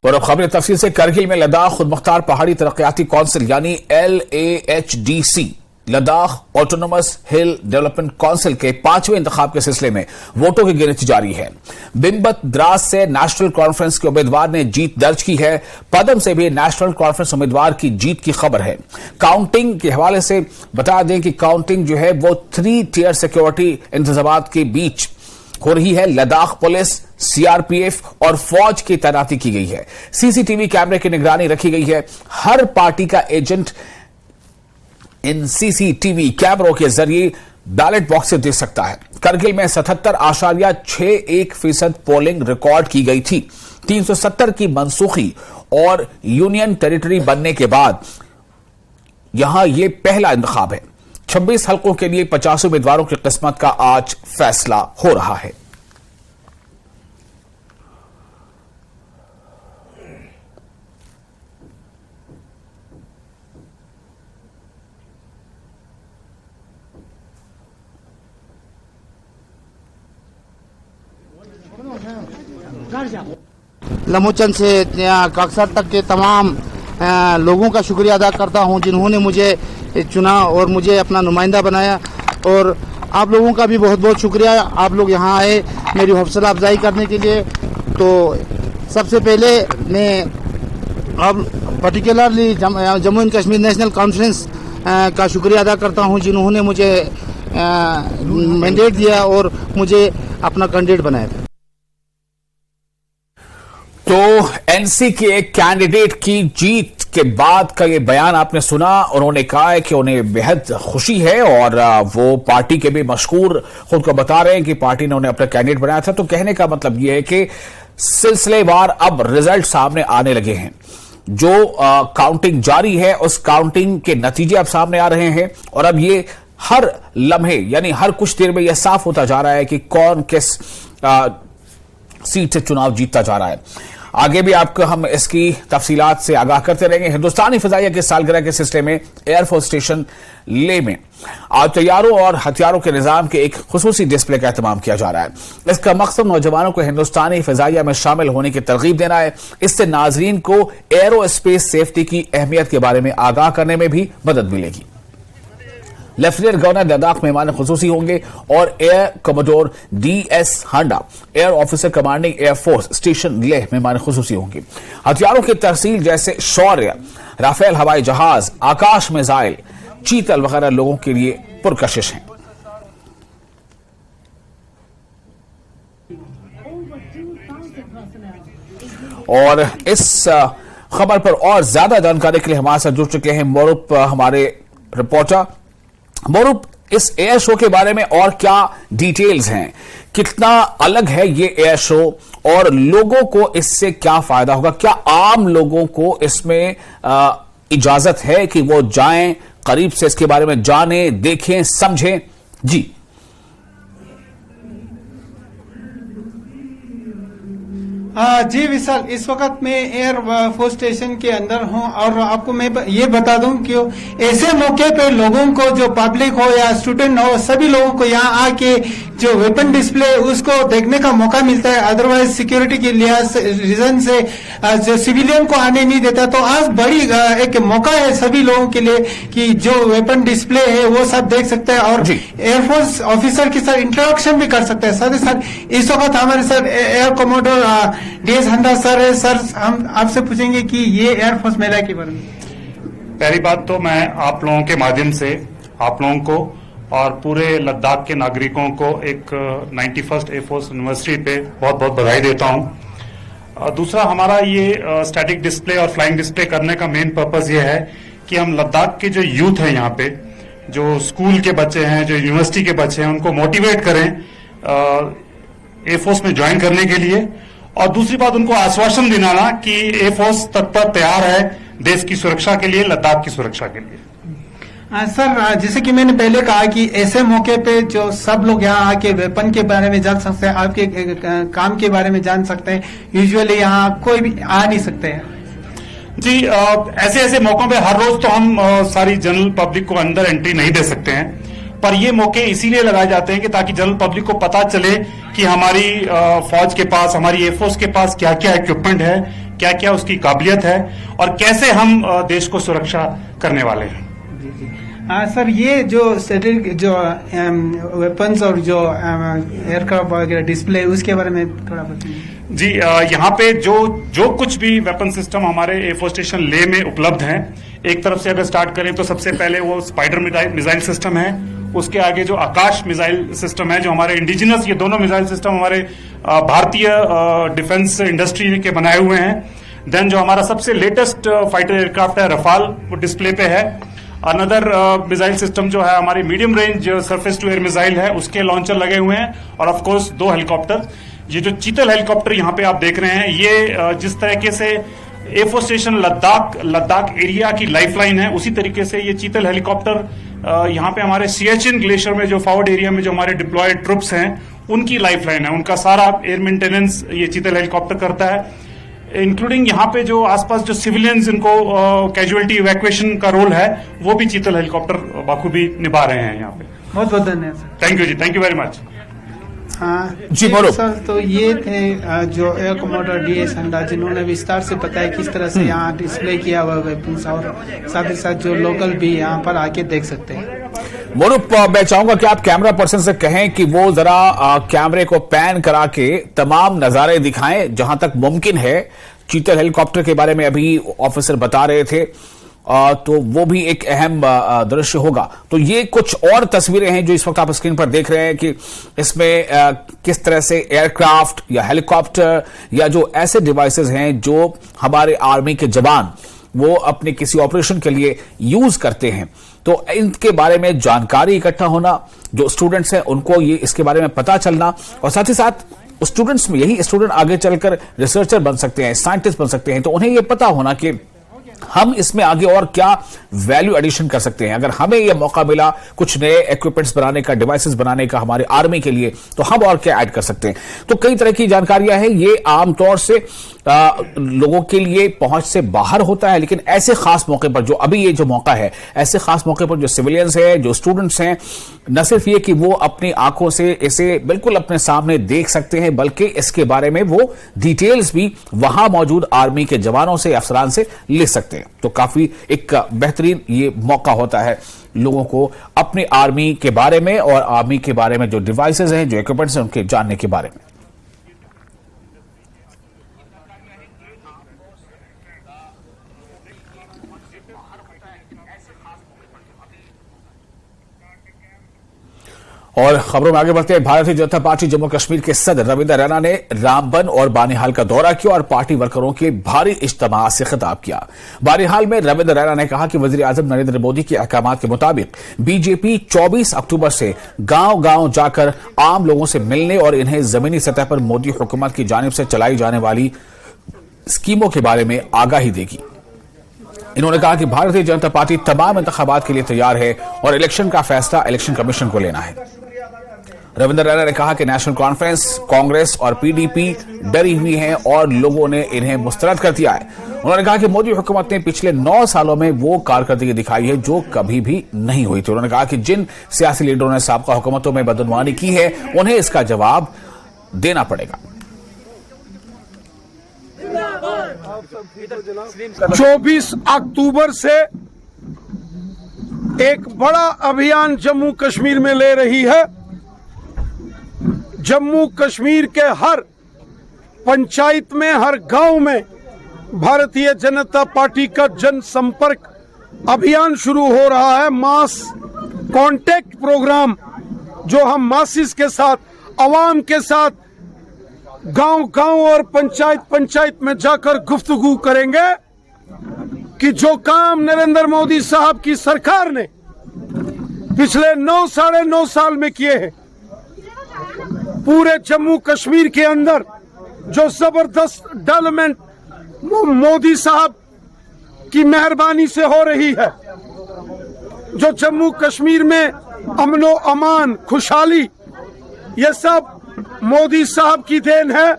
और अब खबरें तफसील से। करगिल में लद्दाख खुद मुख्तार पहाड़ी तरक्याती काउंसिल यानी LAHDC लद्दाख ऑटोनोमस हिल डेवलपमेंट काउंसिल के 5वें इंतखाब के सिलसिले में वोटों की गिनती जारी है। बिम्बत द्रास से नेशनल कॉन्फ्रेंस के उम्मीदवार ने जीत दर्ज की है। पदम से भी नेशनल कॉन्फ्रेंस उम्मीदवार की जीत की खबर है। काउंटिंग के हवाले से बता दें कि काउंटिंग जो है वो 3 टियर सिक्योरिटी इंतजामात के बीच हो रही है। लद्दाख पुलिस, CRPF और फौज की तैनाती की गई है। CCTV कैमरे की निगरानी रखी गई है। हर पार्टी का एजेंट इन CCTV कैमरों के जरिए बैलेट बॉक्स से देख सकता है। करगिल में 77.61% पोलिंग रिकॉर्ड की गई थी। 370 की मनसूखी और यूनियन टेरिटरी बनने के बाद यहां यह पहला इंतखाब है। 26 हलकों के लिए 50 उम्मीदवारों की किस्मत का आज फैसला हो रहा है। लमोचन से कक्सर तक के तमाम लोगों का शुक्रिया अदा करता हूं जिन्होंने मुझे चुना और मुझे अपना नुमाइंदा बनाया। और आप लोगों का भी बहुत बहुत शुक्रिया, आप लोग यहाँ आए मेरी हौसला अफजाई करने के लिए। तो सबसे पहले मैं अब particularly Jammu and Kashmir national conference का शुक्रिया अदा करता हूँ जिन्होंने मुझे मैंडेट दिया और मुझे अपना कैंडिडेट बनाया। तो NC के एक कैंडिडेट की जीत के बाद का ये बयान आपने सुना। उन्होंने कहा है कि उन्हें बेहद खुशी है और वो पार्टी के भी मशहूर खुद को बता रहे हैं कि पार्टी ने उन्हें अपना कैंडिडेट बनाया था। तो कहने का मतलब ये है कि सिलसिलेवार अब रिजल्ट सामने आने लगे हैं। जो काउंटिंग जारी है उस काउंटिंग के नतीजे अब सामने आ रहे हैं और अब ये हर लम्हे यानी हर कुछ देर में यह साफ होता जा रहा है कि कौन किस सीट से चुनाव जीतता जा रहा है। आगे भी आपको हम इसकी तफसीलात से आगाह करते रहेंगे। हिंदुस्तानी फिजाइया के सालगिरह के सिलसिले में एयरफोर्स स्टेशन लेह में आज तैयारों और हथियारों के निजाम के एक खुसूसी डिस्प्ले का एहतमाम किया जा रहा है। इसका मकसद नौजवानों को हिंदुस्तानी फिजाइया में शामिल होने की तरगीब देना है। इससे नाजरीन को एरोस्पेस सेफ्टी की अहमियत के बारे में आगाह करने में भी मदद मिलेगी। लेफ्टिनेंट गवर्नर लद्दाख मेहमान खुसूसी होंगे और air commodore DS Handa air officer commanding air force station Leh मेहमान खुसूसी होंगे। हथियारों की तहसील जैसे शौर्य, राफेल हवाई जहाज, आकाश मिसाइल, चीतल वगैरह लोगों के लिए पुरकशिश हैं। और इस खबर पर और ज्यादा जानकारी के लिए हमारे साथ जुड़ चुके हैं मोरूप हमारे रिपोर्टर। मोरूप, इस एयर शो के बारे में और क्या डिटेल्स हैं? कितना अलग है ये एयर शो और लोगों को इससे क्या फायदा होगा? क्या आम लोगों को इसमें इजाजत है कि वो जाएं, करीब से इसके बारे में जानें, देखें, समझें? जी जी विशाल, इस वक्त मैं एयर फोर्स स्टेशन के अंदर हूं और आपको मैं ये बता दूं कि ऐसे मौके पे लोगों को, जो पब्लिक हो या स्टूडेंट हो, सभी लोगों को यहाँ आके जो वेपन डिस्प्ले उसको देखने का मौका मिलता है। अदरवाइज सिक्योरिटी के लिहाज रीजन से जो सिविलियन को आने नहीं देता। तो आज बड़ी एक मौका है सभी लोगों के लिए कि जो वेपन डिस्प्ले है वो सब देख सकते हैं और एयरफोर्स ऑफिसर के साथ इंटरेक्शन भी कर सकते हैं। साथ ही साथ इस वक्त हमारे साथ एयर कमोडोर DS हांडा सर है। सर, हम आपसे पूछेंगे कि ये एयरफोर्स मेला के बारे में। पहली बात तो मैं आप लोगों के माध्यम से आप लोगों को और पूरे लद्दाख के नागरिकों को एक 91st एयरफोर्स यूनिवर्सिटी पे बहुत बहुत बधाई देता हूं। दूसरा, हमारा ये स्टैटिक डिस्प्ले और फ्लाइंग डिस्प्ले करने का मेन पर्पस ये है कि हम लद्दाख के जो यूथ है यहाँ पे, जो स्कूल के बच्चे हैं, जो यूनिवर्सिटी के बच्चे हैं, उनको मोटिवेट करें एयरफोर्स में ज्वाइन करने के लिए। और दूसरी बात, उनको आश्वासन दिलाना कि एयरफोर्स तत्पर तैयार है देश की सुरक्षा के लिए, लद्दाख की सुरक्षा के लिए। सर, जैसे कि मैंने पहले कहा कि ऐसे मौके पे जो सब लोग यहाँ आके वेपन के बारे में जान सकते हैं, आपके काम के बारे में जान सकते हैं। यूजुअली यहाँ कोई भी आ नहीं सकते हैं। जी, ऐसे ऐसे मौकों पे हर रोज तो हम सारी जनरल पब्लिक को अंदर एंट्री नहीं दे सकते हैं, पर ये मौके इसीलिए लगाए जाते हैं कि ताकि जनरल पब्लिक को पता चले कि हमारी फौज के पास, हमारी एयरफोर्स के पास क्या क्या इक्विपमेंट है, क्या क्या उसकी काबिलियत है और कैसे हम देश को सुरक्षा करने वाले हैं। हाँ सर, ये जो स्ट्रेटेजिक जो वेपन्स और जो एयरक्राफ्ट वगैरह डिस्प्ले, उसके बारे में थोड़ा बताइए। जी, यहाँ पे जो कुछ भी वेपन सिस्टम हमारे एयरफोर्स स्टेशन ले में उपलब्ध हैं, एक तरफ से अगर स्टार्ट करें तो सबसे पहले वो स्पाइडर मिसाइल सिस्टम है, उसके आगे जो आकाश मिसाइल सिस्टम है, जो हमारे इंडिजिनस, ये दोनों मिसाइल सिस्टम हमारे भारतीय डिफेंस इंडस्ट्री के बनाए हुए हैं। देन जो हमारा सबसे लेटेस्ट फाइटर एयरक्राफ्ट है रफाल, वो डिस्प्ले पे है। अनदर मिसाइल सिस्टम जो है हमारी medium range surface to air missile है, उसके लॉन्चर लगे हुए हैं। और ऑफ कोर्स 2 हेलीकॉप्टर, ये जो चीतल हेलीकॉप्टर यहाँ पे आप देख रहे हैं, ये जिस तरीके से एयरफोर्स स्टेशन लद्दाख एरिया की लाइफलाइन है, उसी तरीके से ये चीतल हेलीकॉप्टर यहाँ पे हमारे सियाचिन ग्लेशियर में जो फॉरवर्ड एरिया में जो हमारे डिप्लॉयड ट्रुप्स हैं, उनकी लाइफलाइन है। उनका सारा एयर मेंटेनेंस ये चीतल हेलीकॉप्टर करता है, इंक्लूडिंग यहाँ पे जो आसपास जो सिविलियंस इनको कैजुअलिटी इवैक्यूएशन का रोल है, वो भी चीतल हेलीकॉप्टर बाखूबी निभा रहे हैं यहाँ पे। बहुत बहुत धन्यवाद सर। थैंक यू जी, थैंक यू वेरी मच। हाँ जी बोलो सर, तो ये थे जो एयर कमांडर DS अंडा, जिन्होंने विस्तार से बताया किस तरह से यहाँ डिस्प्ले किया हुआ वेपन्स, और साथ ही साथ जो लोकल भी यहाँ पर आके देख सकते हैं। मोरूप, मैं चाहूंगा कि आप कैमरा पर्सन से कहें कि वो जरा कैमरे को पैन करा के तमाम नजारे दिखाएं जहां तक मुमकिन है। चीतल हेलीकॉप्टर के बारे में अभी ऑफिसर बता रहे थे, तो वो भी एक अहम दृश्य होगा। तो ये कुछ और तस्वीरें हैं जो इस वक्त आप स्क्रीन पर देख रहे हैं कि इसमें किस तरह से एयरक्राफ्ट या हेलीकॉप्टर या जो ऐसे डिवाइसेस हैं जो हमारे आर्मी के जवान वो अपने किसी ऑपरेशन के लिए यूज करते हैं, तो इनके बारे में जानकारी इकट्ठा होना, जो स्टूडेंट्स हैं उनको ये इसके बारे में पता चलना, और साथ ही साथ स्टूडेंट्स में यही स्टूडेंट आगे चलकर रिसर्चर बन सकते हैं, साइंटिस्ट बन सकते हैं, तो उन्हें यह पता होना कि हम इसमें आगे और क्या वैल्यू एडिशन कर सकते हैं। अगर हमें यह मौका मिला कुछ नए इक्विपमेंट्स बनाने का, डिवाइसेस बनाने का हमारे आर्मी के लिए, तो हम और क्या ऐड कर सकते हैं। तो कई तरह की जानकारियां हैं। ये आमतौर से लोगों के लिए पहुंच से बाहर होता है, लेकिन ऐसे खास मौके पर, जो अभी ये जो मौका है, ऐसे खास मौके पर जो सिविलियंस हैं, जो स्टूडेंट्स हैं, न सिर्फ ये कि वो अपनी आंखों से इसे बिल्कुल अपने सामने देख सकते हैं, बल्कि इसके बारे में वो डिटेल्स भी वहां मौजूद आर्मी के जवानों से, अफसरान से ले सकते हैं। तो काफी एक बेहतरीन ये मौका होता है लोगों को अपनी आर्मी के बारे में और आर्मी के बारे में जो डिवाइसेस हैं, जो इक्विपमेंट्स हैं, उनके जानने के बारे में। और खबरों में आगे बढ़ते हैं। भारतीय जनता पार्टी जम्मू कश्मीर के सदर रविंद्र रैना ने रामबन और बानिहाल का दौरा किया और पार्टी वर्करों के भारी इज्तिमा से खिताब किया। बानिहाल में रविंद्र रैना ने कहा कि वजीर आजम नरेंद्र मोदी के अहकामात के मुताबिक बीजेपी 24 अक्टूबर से गांव-गांव जाकर आम लोगों से मिलने और इन्हें जमीनी सतह पर मोदी हुकूमत की जानिब से चलाई जाने वाली स्कीमों के बारे में आगाही देगी। इन्होंने कहा कि भारतीय जनता पार्टी तमाम इंतखाबात के लिए तैयार है और इलेक्शन का फैसला इलेक्शन कमीशन को लेना है। रविंद्र रैना ने कहा कि नेशनल कॉन्फ्रेंस, कांग्रेस और पीडीपी डरी हुई हैं और लोगों ने इन्हें मुस्तरद कर दिया है। उन्होंने कहा कि मोदी हुकूमत ने पिछले 9 सालों में वो कारकर्दगी दिखाई है जो कभी भी नहीं हुई थी। उन्होंने कहा कि जिन सियासी लीडरों ने साबका हुकूमतों में बदनवानी की है, उन्हें इसका जवाब देना पड़ेगा। 24 अक्टूबर से एक बड़ा अभियान जम्मू कश्मीर में ले रही है। जम्मू कश्मीर के हर पंचायत में, हर गांव में भारतीय जनता पार्टी का जनसंपर्क अभियान शुरू हो रहा है। मास कांटेक्ट प्रोग्राम जो हम मासिस के साथ, अवाम के साथ गांव-गांव और पंचायत में जाकर गुफ्तगू करेंगे कि जो काम नरेंद्र मोदी साहब की सरकार ने पिछले 9-9.5 साल में किए हैं, पूरे जम्मू कश्मीर के अंदर जो जबरदस्त डेवलपमेंट मोदी साहब की मेहरबानी से हो रही है, जो जम्मू कश्मीर में अमनो अमान, खुशहाली, ये सब मोदी साहब की देन है।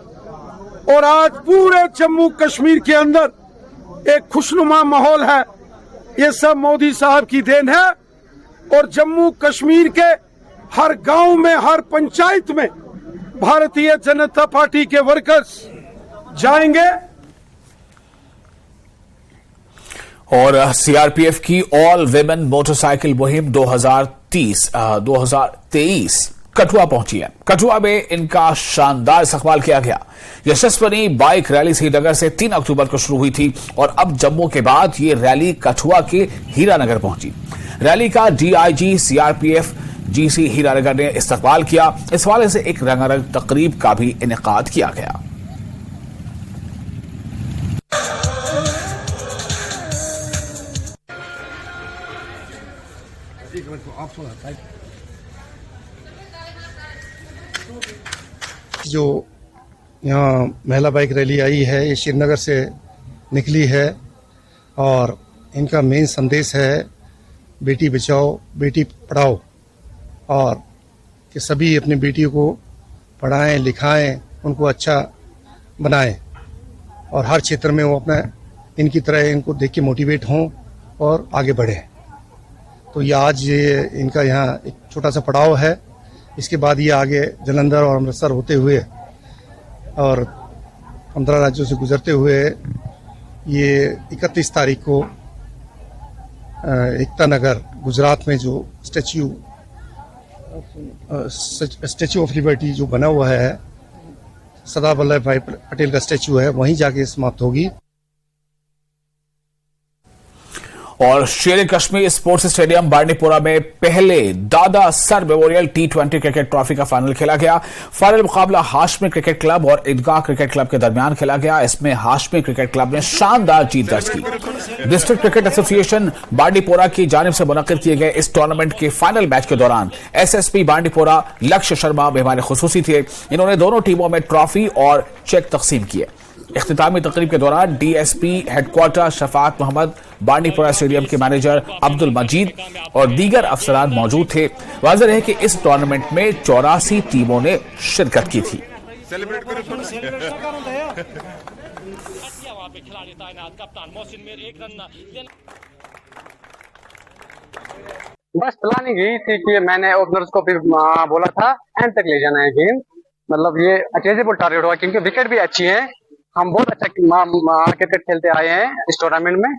और आज पूरे जम्मू कश्मीर के अंदर एक खुशनुमा माहौल है, ये सब मोदी साहब की देन है। और जम्मू कश्मीर के हर गांव में, हर पंचायत में भारतीय जनता पार्टी के वर्कर्स जाएंगे और सीआरपीएफ की ऑल विमेन मोटरसाइकिल मुहिम 2023 कठुआ पहुंची है। कठुआ में इनका शानदार इस्तकबाल किया गया। यशस्वनी बाइक रैली श्रीनगर से 3 अक्टूबर को शुरू हुई थी और अब जम्मू के बाद ये रैली कठुआ के हीरानगर पहुंची। रैली का डीआईजी सीआरपीएफ जीसी हीरानगर ने इस्तकबाल किया। इस हवाले से एक रंगारंग तकरीब का भी इनेकाद किया गया। जो यहाँ महिला बाइक रैली आई है, ये श्रीनगर से निकली है और इनका मेन संदेश है बेटी बचाओ बेटी पढ़ाओ, और कि सभी अपनी बेटियों को पढ़ाएं लिखाएं, उनको अच्छा बनाएं और हर क्षेत्र में वो अपना इनकी तरह इनको देख के मोटिवेट हों और आगे बढ़ें। तो ये आज ये इनका यहाँ एक छोटा सा पड़ाव है। इसके बाद ये आगे जालंधर और अमृतसर होते हुए और 15 राज्यों से गुजरते हुए ये 31 तारीख को एकता नगर गुजरात में जो स्टैच्यू ऑफ लिबर्टी जो बना हुआ है, सरदार वल्लभ भाई पटेल का स्टैच्यू है, वहीं जाके समाप्त होगी। और शेर कश्मीर स्पोर्ट्स स्टेडियम बांडीपोरा में पहले दादा sir memorial T20 cricket trophy का फाइनल खेला गया। फाइनल मुकाबला हाशमी क्रिकेट क्लब और ईदगाह क्रिकेट क्लब के दरमियान खेला गया। इसमें हाशमी क्रिकेट क्लब ने शानदार जीत दर्ज की। डिस्ट्रिक्ट क्रिकेट एसोसिएशन बांडीपोरा की जानिब से मुनक्किद किए गए इस टूर्नामेंट के फाइनल मैच के दौरान एसएसपी बांडीपोरा लक्ष्य शर्मा मेहमान खुसूसी थे। इन्होंने दोनों टीमों में ट्रॉफी और चेक तकसीम किए। इख्तितामी तकरीब के दौरान DSP headquarter Shafat Mohammad, Bandipora stadium के मैनेजर अब्दुल मजीद और दीगर अफसरान मौजूद थे। वाज़ेह है कि इस टूर्नामेंट में 84 टीमों ने शिरकत की थी। बस प्लानिंग यही थी कि मैंने ओपनर्स को भी बोला था एंड तक ले जाना है गेम। मतलब ये अचेजेबल टारगेट हुआ क्योंकि विकेट भी अच्छी है। हम बहुत अच्छा क्रिकेट खेलते आए हैं इस टूर्नामेंट में।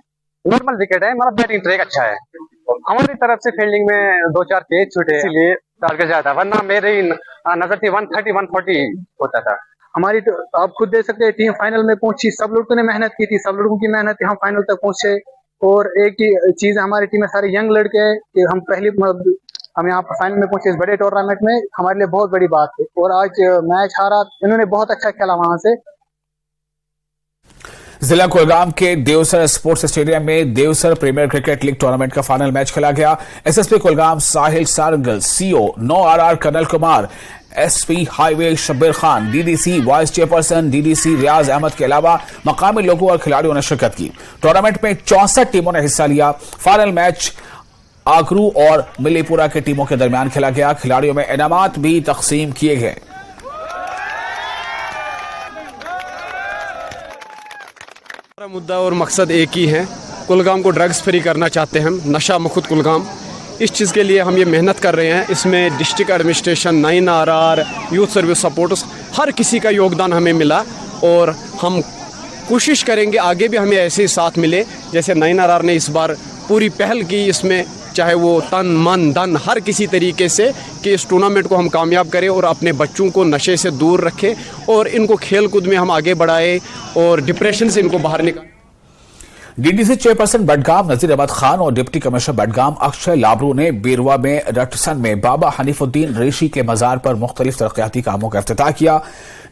नॉर्मल विकेट है, मतलब बैटिंग ट्रैक अच्छा है। हमारी तरफ से फील्डिंग में 2-4 कैच छूटे, इसलिए टारगेट ज्यादा, वरना मेरी नजर थी 130-140 होता था हमारी। तो आप खुद देख सकते हैं टीम फाइनल में पहुंची, सब लोगों ने मेहनत की थी, सब लोगों की मेहनत हम फाइनल तक पहुंचे। और एक ही चीज, हमारी टीम में सारे यंग लड़के हैं कि हम पहली हम यहाँ पर फाइनल में पहुंचे इस बड़े टूर्नामेंट में, हमारे लिए बहुत बड़ी बात है। और आज मैच हारा, इन्होंने बहुत अच्छा खेला वहां से। जिला कुलगाम के देवसर स्पोर्ट्स स्टेडियम में Devsar premier cricket league tournament का फाइनल मैच खेला गया। SSP Kulgam Sahil Sarangal, CO 9RR colonel Kumar, SP highway Shabbir Khan, DDC vice chairperson DDC Riyaz Ahmad के अलावा मकामी लोगों और खिलाड़ियों ने शिरकत की। टूर्नामेंट में 64 टीमों ने हिस्सा लिया। फाइनल मैच आगरू और मिलीपुरा के टीमों के दरमियान खेला गया। खिलाड़ियों में इनामात भी तकसीम किए गए। हमारा मुद्दा और मकसद एक ही है, कुलगाम को ड्रग्स फ्री करना चाहते हैं हम, नशा मुक्त कुलगाम। इस चीज़ के लिए हम ये मेहनत कर रहे हैं। इसमें district administration, 9RR, youth service sports, हर किसी का योगदान हमें मिला और हम कोशिश करेंगे आगे भी हमें ऐसे ही साथ मिले। जैसे 9RR ने इस बार पूरी पहल की, इसमें चाहे वो तन मन धन हर किसी तरीके से कि इस टूर्नामेंट को हम कामयाब करें और अपने बच्चों को नशे से दूर रखें और इनको खेल कूद में हम आगे बढ़ाएं और डिप्रेशन से इनको बाहर निकालें। डीडीसी चेयरपर्सन बडगाम नजीर अहमद खान और डिप्टी कमिश्नर बडगाम अक्षय लाबरू ने बेरवा में रटसन में बाबा हनीफुद्दीन रेशी के मजार पर मुख्तलिफ तरक्याती कामों का इफ्तिताह किया।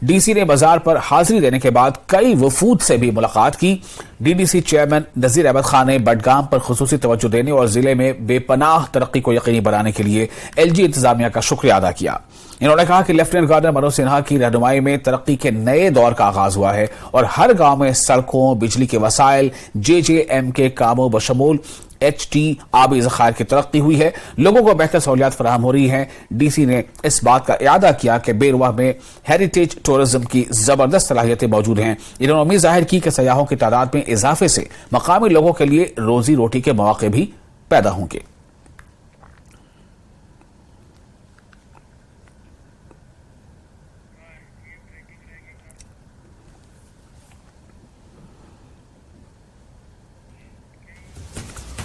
डीसी ने मजार पर हाजिरी देने के बाद कई वफूद से भी मुलाकात की। डीडीसी चेयरमैन नजीर अहमद खान ने बडगाम पर खुसूसी तवज्जो देने और जिले में बेपनाह तरक्की को यकीनी बनाने के लिए एलजी इंतजामिया का शुक्रिया अदा किया। इन्होंने कहा कि लेफ्टिनेंट गवर्नर मनोज सिन्हा की रहनुमाई में तरक्की के नए दौर का आगाज हुआ है और हर गांव में सड़कों, बिजली के वसाइल, JJM के कामों बशमूल HT आबी ज़खायर की तरक्की हुई है। लोगों को बेहतर सहूलियात फराहम हो रही हैं। डीसी ने इस बात का इयादा किया कि बेरवा में हेरिटेज टूरिज्म की जबरदस्त सलाहियतें मौजूद हैं। इन्होंने उम्मीद जाहिर की कि सयाहों की तादाद में इजाफे से मकामी लोगों के लिए रोजी रोटी के मौके भी पैदा होंगे।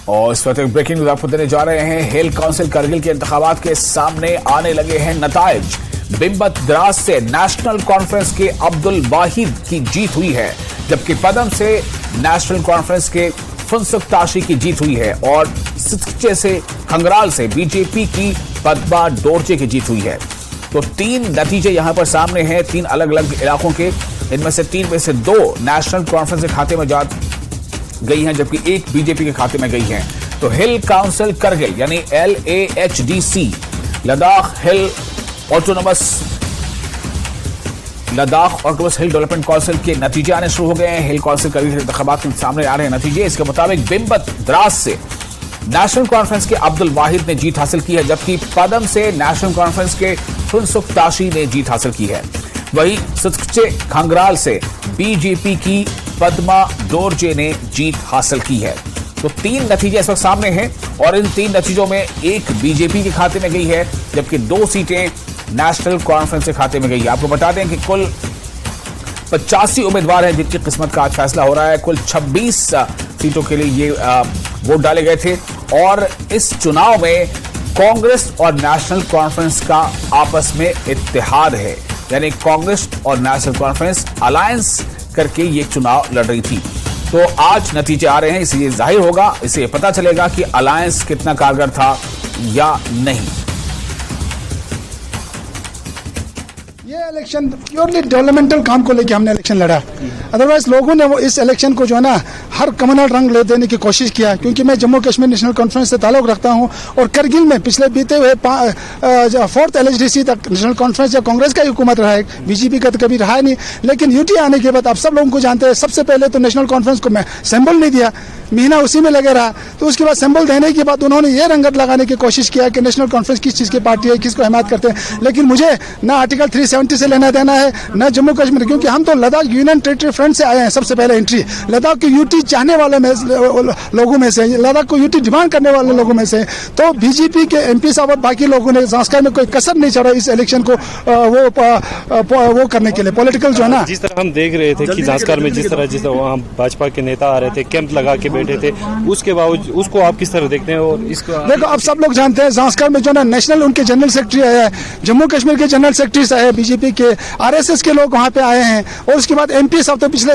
और इस वक्त ब्रेकिंग न्यूज आपको देने जा रहे हैं। हिल काउंसिल करगिल के इंतखाबात के सामने आने लगे हैं नताइज। बिम्बत द्रास से नेशनल कॉन्फ्रेंस के अब्दुल वाहिद की जीत हुई है, जबकि पदम से नेशनल कॉन्फ्रेंस के फुनसुक ताशी की जीत हुई है और सितचे से खंगराल से बीजेपी की पद्मा डोरजे की जीत हुई है। तो 3 नतीजे यहां पर सामने हैं, 3 अलग अलग इलाकों के। इनमें से 3 में से 2 नेशनल कॉन्फ्रेंस के खाते में जा गई हैं, जबकि 1 बीजेपी के खाते में गई है। तो हिल काउंसिल करगिल यानी LAHDC लद्दाख ऑटोनोमस हिल डेवलपमेंट काउंसिल के नतीजे आने शुरू हो गए हैं। हिल काउंसिल करगिल के इंतखाबात के सामने आ रहे हैं नतीजे। इसके मुताबिक बिम्बत द्रास से नेशनल कॉन्फ्रेंस के अब्दुल वाहिद ने जीत हासिल की है, जबकि पदम से नेशनल कॉन्फ्रेंस के फुनसुक ताशी ने जीत हासिल की है। वहीं सितचे खंगराल से बीजेपी की पद्मा डोरजे ने जीत हासिल की है। तो 3 नतीजे इस वक्त सामने हैं और इन 3 नतीजों में 1 बीजेपी के खाते में गई है, जबकि 2 सीटें नेशनल कॉन्फ्रेंस के खाते में गई है। आपको बता दें कि कुल 85 उम्मीदवार हैं जिनकी किस्मत का आज फैसला हो रहा है। कुल 26 सीटों के लिए ये वोट डाले गए थे और इस चुनाव में कांग्रेस और नेशनल कॉन्फ्रेंस का आपस में इत्तेहाद है, यानी कांग्रेस और नेशनल कॉन्फ्रेंस अलायंस करके ये चुनाव लड़ रही थी। तो आज नतीजे आ रहे हैं, इसलिए जाहिर होगा, इससे पता चलेगा कि अलायंस कितना कारगर था या नहीं। ये इलेक्शन प्योरली डेवलपमेंटल काम को लेके हमने इलेक्शन लड़ा। अदरवाइज लोगों ने वो इस इलेक्शन को जो है ना हर कम्युनल रंग ले देने की कोशिश किया, क्योंकि मैं जम्मू कश्मीर नेशनल कॉन्फ्रेंस से ताल्लुक रखता हूं और करगिल में पिछले बीते हुए 4th LHDC तक नेशनल कॉन्फ्रेंस या कांग्रेस का ही हुकूमत रहा है, बीजेपी का तो कभी रहा नहीं। लेकिन यूटी आने के बाद आप सब लोगों को जानते हैं, सबसे पहले तो नेशनल कॉन्फ्रेंस को मैं सिंबल नहीं दिया, महीना उसी में लगे रहा। तो उसके बाद सिंबल देने के बाद उन्होंने ये रंगत लगाने की कोशिश किया कि नेशनल कॉन्फ्रेंस किस चीज़ की पार्टी है, किसको हिमायत करते हैं। लेकिन मुझे ना आर्टिकल 370 से लेना देना है, ना जम्मू कश्मीर, क्योंकि हम तो लद्दाख यूनियन टेरिटरी फ्रंट से आए हैं। सबसे पहले एंट्री लद्दाख की यूटी चाहने वाले में लोगों में से, लद्दाख को यूटी डिमांड करने वाले लोगों में से। तो बीजेपी के MP साहब और बाकी लोगों ने संस्कार में कोई कसर नहीं छोड़ा इस इलेक्शन को वो करने के लिए, पॉलिटिकल जो है ना। जिस तरह हम देख रहे थे कि संस्कार में जिस तरह वहाँ भाजपा के नेता आ रहे थे, कैंप लगा के बैठे थे, उसके बावजूद उसको आप किस तरह देखते हैं? और इसको देखो, अब सब लोग जानते हैं संस्कार में जो ना नेशनल उनके जनरल सेक्रेटरी आया है, जम्मू कश्मीर के जनरल सेक्रेटरी आए, बीजेपी के RSS के लोग वहाँ पे आए हैं, और उसके बाद MP साहब तो पिछले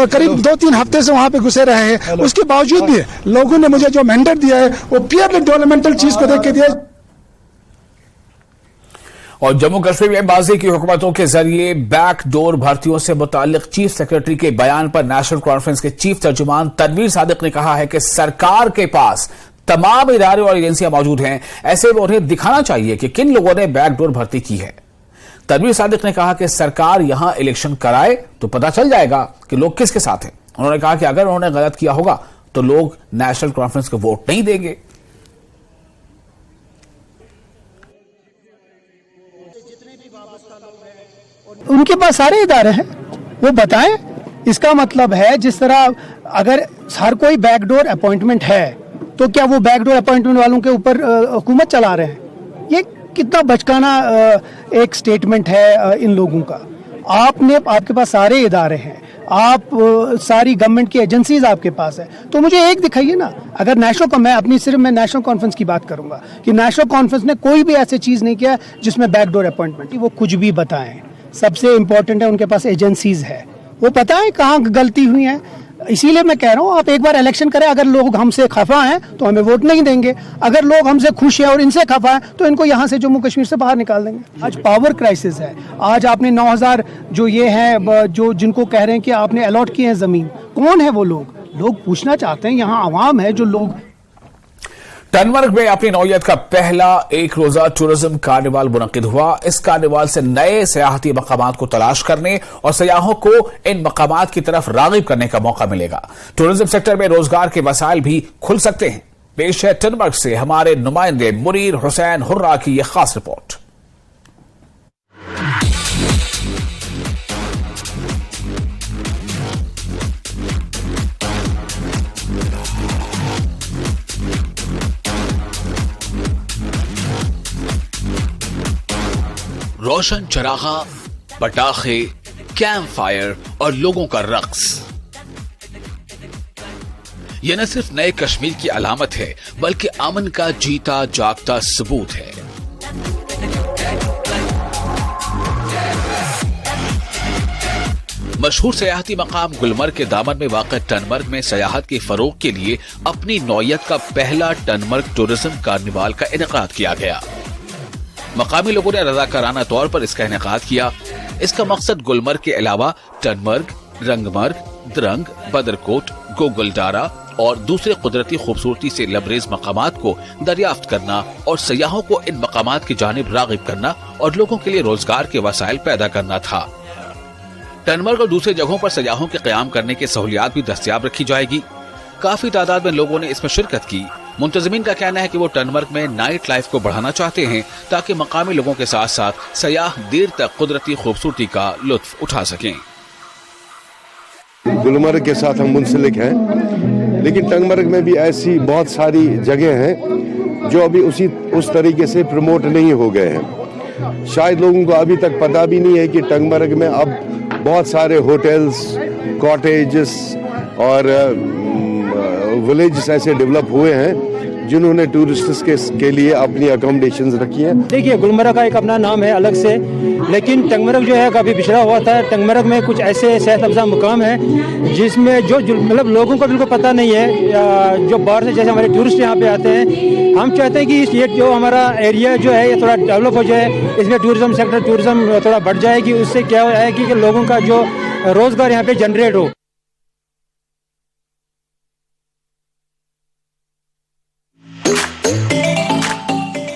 करीब 2-3 हफ्ते से वहाँ पे घुसे रहे हैं। उसके बावजूद भी लोगों ने मुझे जो मैंडेट दिया है वो प्योरली डेवलपमेंटल चीज को देख के दिया। और जम्मू कश्मीर में माजी की हुकूमतों के जरिए बैकडोर भर्तियों से मुतालिक चीफ सेक्रेटरी के बयान पर नेशनल कॉन्फ्रेंस के चीफ तर्जुमान तनवीर सादिक ने कहा है कि सरकार के पास तमाम इदारे और एजेंसियां मौजूद हैं, ऐसे में उन्हें दिखाना चाहिए कि किन लोगों ने बैकडोर भर्ती की है। तनवीर सादिक ने कहा कि सरकार यहां इलेक्शन कराए तो पता चल जाएगा कि लोग किसके साथ हैं। उन्होंने कहा कि अगर उन्होंने गलत किया होगा तो लोग नेशनल कॉन्फ्रेंस को वोट नहीं देंगे। उनके पास सारे इदारे हैं, वो बताएं। इसका मतलब है जिस तरह अगर हर कोई बैकडोर अपॉइंटमेंट है तो क्या वो बैकडोर अपॉइंटमेंट वालों के ऊपर हुकूमत चला रहे हैं? ये कितना बचकाना एक स्टेटमेंट है इन लोगों का। आपके पास सारे इदारे हैं, आप सारी गवर्नमेंट की एजेंसीज आपके पास है, तो मुझे एक दिखाइए ना। अगर मैं नेशनल कॉन्फ्रेंस की बात करूंगा कि नेशनल कॉन्फ्रेंस ने कोई भी ऐसी चीज नहीं किया जिसमें बैकडोर अपॉइंटमेंट, वो कुछ भी बताएं। सबसे इंपॉर्टेंट है उनके पास एजेंसीज है, वो पता है कहाँ गलती हुई है। इसीलिए मैं कह रहा हूँ आप एक बार इलेक्शन करें। अगर लोग हमसे खफा हैं तो हमें वोट नहीं देंगे, अगर लोग हमसे खुश हैं और इनसे खफा हैं तो इनको यहाँ से जम्मू कश्मीर से बाहर निकाल देंगे। आज पावर क्राइसिस है। आज आपने 9000 जो ये हैं जो जिनको कह रहे हैं कि आपने अलॉट किए हैं जमीन, कौन है वो लोग पूछना चाहते हैं। यहाँ आवाम है जो लोग। टनमर्ग में अपनी नौयत का पहला एक रोजा टूरिज्म कार्निवाल मुनक्किद हुआ। इस कार्निवाल से नए सयाहती मकामात को तलाश करने और सयाहों को इन मकामात की तरफ रागिब करने का मौका मिलेगा। टूरिज्म सेक्टर में रोजगार के वसाइल भी खुल सकते हैं। पेश है टनमर्ग से हमारे नुमाइंदे मुनीर हुसैन हुर्रा की यह खास रिपोर्ट। रोशन चरागा, पटाखे, कैंप फायर और लोगों का रक्स। यह न सिर्फ नए कश्मीर की अलामत है बल्कि अमन का जीता जागता सबूत है। मशहूर सयाहती मकाम गुलमर्ग के दामन में वाक़ टनमर्ग में सयाहत के फरोग के लिए अपनी नौयत का पहला टनमर्ग टूरिज्म कार्निवाल का इनेकाद किया गया। मकामी लोगों ने रज़ाकाराना तौर पर इसका इनेकाद किया। इसका मकसद गुलमर्ग के अलावा टनमर्ग, रंगमर्ग, द्रंग, बदरकोट, गोगलडारा और दूसरे कुदरती खूबसूरती से लबरेज मकामात को दरियाफ्त करना और सयाहों को इन मकामात की जानिब रागिब करना और लोगों के लिए रोजगार के वसाइल पैदा करना था। टनमर्ग और दूसरे जगहों पर सयाहों के क़याम करने की सहूलियात भी दस्तयाब रखी जाएगी। काफी तादाद में लोगों ने इसमें शिरकत की। मुंतज़मीन का कहना है कि वो टनमर्ग में नाइट लाइफ को बढ़ाना चाहते हैं ताकि मकामी लोगों के साथ साथ सयाह देर तक कुदरती खूबसूरती का लुत्फ उठा सकें। गुलमर्ग के साथ हम मुंसलिक हैं, लेकिन टंगमर्ग में भी ऐसी बहुत सारी जगह हैं जो अभी उस तरीके से प्रमोट नहीं हो गए हैं। शायद लोगों को अभी तक पता भी नहीं है कि टंगमर्ग में अब बहुत सारे होटल्स, कॉटेजेस और विलेज ऐसे डेवलप हुए हैं जिन्होंने टूरिस्ट्स के लिए अपनी अकोमोडेशंस रखी हैं। देखिए, गुलमर्ग का एक अपना नाम है अलग से, लेकिन टंगमर्ग जो है काफ़ी पिछड़ा हुआ था। टंगमर्ग में कुछ ऐसे सेहत अफजा मुकाम है जिसमें जो मतलब लोगों को बिल्कुल पता नहीं है। जो बाहर से जैसे हमारे टूरिस्ट यहाँ पे आते हैं, हम चाहते हैं कि ये जो हमारा एरिया जो है ये थोड़ा डेवलप हो जाए, इसमें टूरिज्म सेक्टर टूरिज्म थोड़ा बढ़ जाएगी। उससे क्या है कि लोगों का जो रोजगार यहाँ पे जनरेट हो।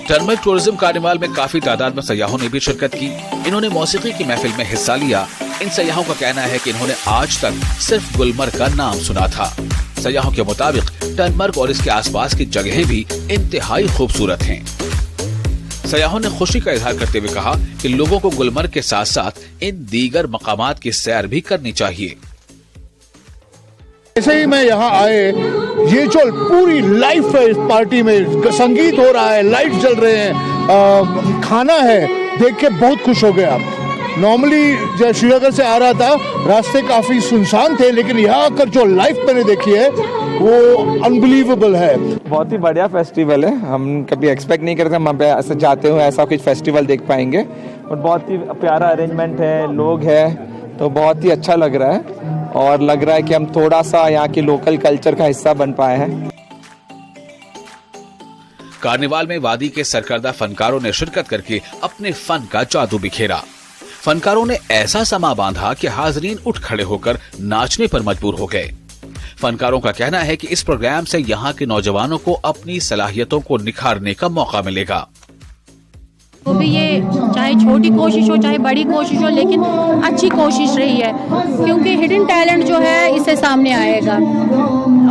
टनमर्ग टूरिज्म कार्निवाल में काफी तादाद में सयाहों ने भी शिरकत की। इन्होंने मौसीकी की महफिल में हिस्सा लिया। इन सयाहों का कहना है कि इन्होंने आज तक सिर्फ गुलमर्ग का नाम सुना था। सयाहों के मुताबिक टनमर्ग और इसके आसपास की जगहें भी इंतहाई खूबसूरत हैं। सयाहों ने खुशी का इजहार करते हुए कहा कि लोगों को गुलमर्ग के साथ साथ इन दीगर मकामात की सैर भी करनी चाहिए। जैसे ही मैं यहाँ आए, ये जो पूरी लाइफ है इस पार्टी में, संगीत हो रहा है, लाइट जल रहे हैं, खाना है, देख के बहुत खुश हो गया। नॉर्मली जब श्रीनगर से आ रहा था, रास्ते काफी सुनसान थे, लेकिन यहाँ आकर जो लाइफ मैंने देखी है वो अनबिलीवेबल है। बहुत ही बढ़िया फेस्टिवल है। हम कभी एक्सपेक्ट नहीं करते हम पे ऐसे जाते हुए ऐसा कुछ फेस्टिवल देख पाएंगे, और बहुत ही प्यारा अरेंजमेंट है, लोग हैं, तो बहुत ही अच्छा लग रहा है और लग रहा है कि हम थोड़ा सा यहाँ के लोकल कल्चर का हिस्सा बन पाए हैं। कार्निवाल में वादी के सरकर्दा फनकारों ने शिरकत करके अपने फन का जादू बिखेरा। फनकारों ने ऐसा समा बांधा कि हाजरीन उठ खड़े होकर नाचने पर मजबूर हो गए। फनकारों का कहना है कि इस प्रोग्राम से यहाँ के नौजवानों को अपनी सलाहियतों को निखारने का मौका मिलेगा। वो भी ये चाहे छोटी कोशिश हो चाहे बड़ी कोशिश हो, लेकिन अच्छी कोशिश रही है, क्योंकि हिडन टैलेंट जो है इससे सामने आएगा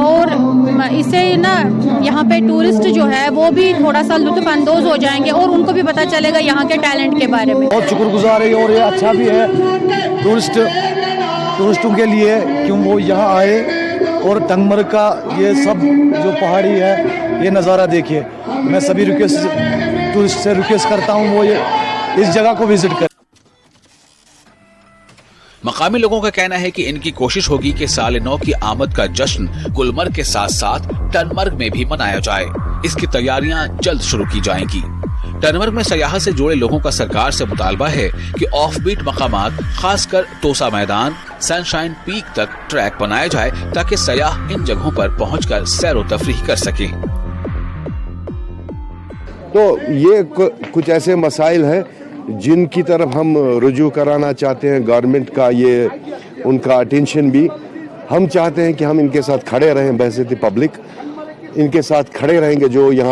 और इससे ना यहाँ पे टूरिस्ट जो है वो भी थोड़ा सा लुत्फ अंदोज हो जाएंगे और उनको भी पता चलेगा यहाँ के टैलेंट के बारे में। बहुत शुक्रगुजार है और ये अच्छा भी है टूरिस्टों के लिए, क्यों वो यहाँ आए और टंगमर्ग का ये सब जो पहाड़ी है ये नज़ारा देखिए। मैं सभी टूरिस्ट से रिक्वेस्ट करता हूँ वो ये इस जगह को विजिट करें। मकामी लोगों का कहना है कि इनकी कोशिश होगी कि साल नौ की आमद का जश्न गुलमर्ग के साथ साथ टनमर्ग में भी मनाया जाए। इसकी तैयारियां जल्द शुरू की जाएंगी। टनमर्ग में सयाहत से जुड़े लोगों का सरकार से मुतालबा है कि ऑफ बीट मकामात, खासकर तोसा मैदान, सनशाइन पीक तक ट्रैक बनाया जाए ताकि सयाह इन जगहों पर पहुंचकर सैरो तफरीह कर सकें। तो ये कुछ ऐसे मसाइल हैं जिनकी तरफ हम रुजू कराना चाहते हैं गवर्नमेंट का, ये उनका अटेंशन भी हम चाहते हैं कि हम इनके साथ खड़े रहें। वैसे तो पब्लिक इनके साथ खड़े रहेंगे जो यहाँ